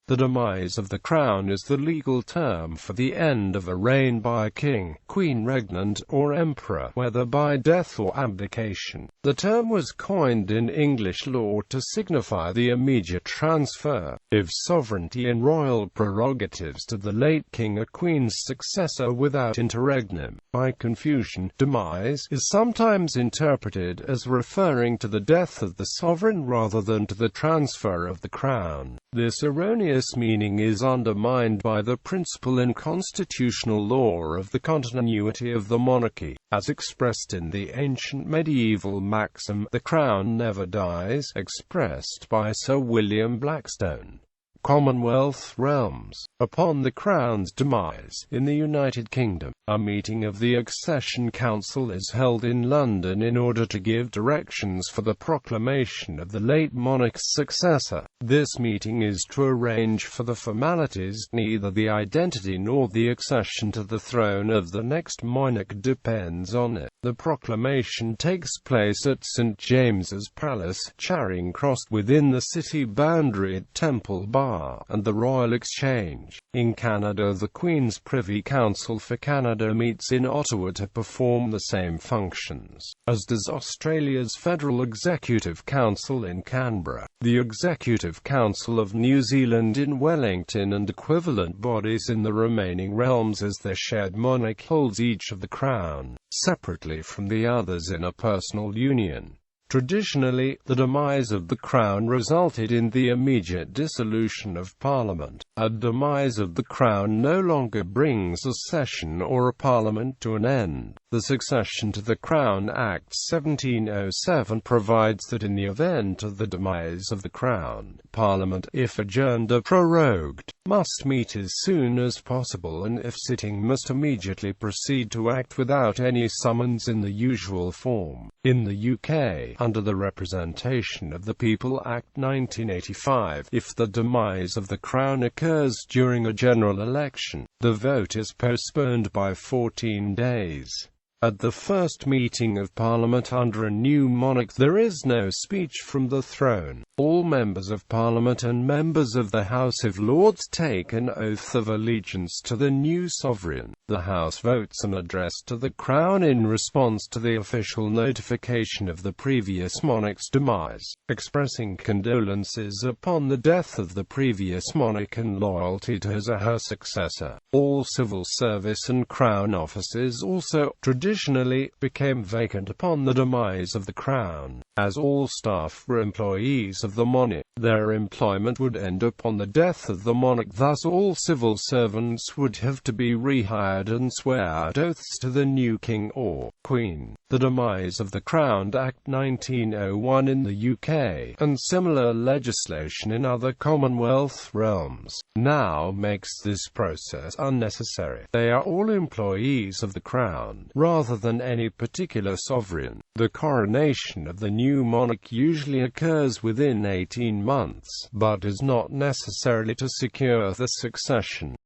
The demise of the crown is the legal term for the end of a reign by a king, queen, regnant, or emperor, whether by death or abdication. The term was coined in English law to signify the immediate transfer of sovereignty and royal prerogatives to the late king or queen's successor without interregnum. By confusion, demise is sometimes interpreted as referring to the death of the sovereign rather than to the transfer of the crown. This erroneous meaning is undermined by the principle in constitutional law of the continuity of the monarchy, as expressed in the ancient medieval maxim, "The crown never dies," expressed by Sir William Blackstone. Commonwealth realms. Upon the Crown's demise, in the United Kingdom, a meeting of the Accession Council is held in London in order to give directions for the proclamation of the late monarch's successor. This meeting is to arrange for the formalities. Neither the identity nor the accession to the throne of the next monarch depends on it. The proclamation takes place at St James's Palace, Charing Cross, within the city boundary at Temple Bar, and the Royal Exchange. In Canada, the Queen's Privy Council for Canada meets in Ottawa to perform the same functions, as does Australia's Federal Executive Council in Canberra, the Executive Council of New Zealand in Wellington, and equivalent bodies in the remaining realms, as their shared monarch holds each of the crown, separately from the others, in a personal union. Traditionally, the demise of the crown resulted in the immediate dissolution of Parliament. A demise of the crown no longer brings a session or a parliament to an end. The Succession to the Crown Act 1707 provides that in the event of the demise of the crown, Parliament, if adjourned or prorogued, must meet as soon as possible, and if sitting, must immediately proceed to act without any summons in the usual form. In the UK, under the Representation of the People Act 1985, if the demise of the crown occurs during a general election, the vote is postponed by 14 days. At the first meeting of Parliament under a new monarch, there is no speech from the throne. All members of Parliament and members of the House of Lords take an oath of allegiance to the new sovereign. The House votes an address to the Crown in response to the official notification of the previous monarch's demise, expressing condolences upon the death of the previous monarch and loyalty to his or her successor. All civil service and Crown offices also, traditionally, became vacant upon the demise of the Crown. As all staff were employees of the monarch, their employment would end upon the death of the monarch. Thus all civil servants would have to be rehired and swear oaths to the new king or queen. The demise of the Crown Act 1901 in the UK, and similar legislation in other Commonwealth realms, now makes this process unnecessary. They are all employees of the Crown, rather than any particular sovereign. The coronation of the new monarch usually occurs within 18 months, but is not necessarily to secure the succession.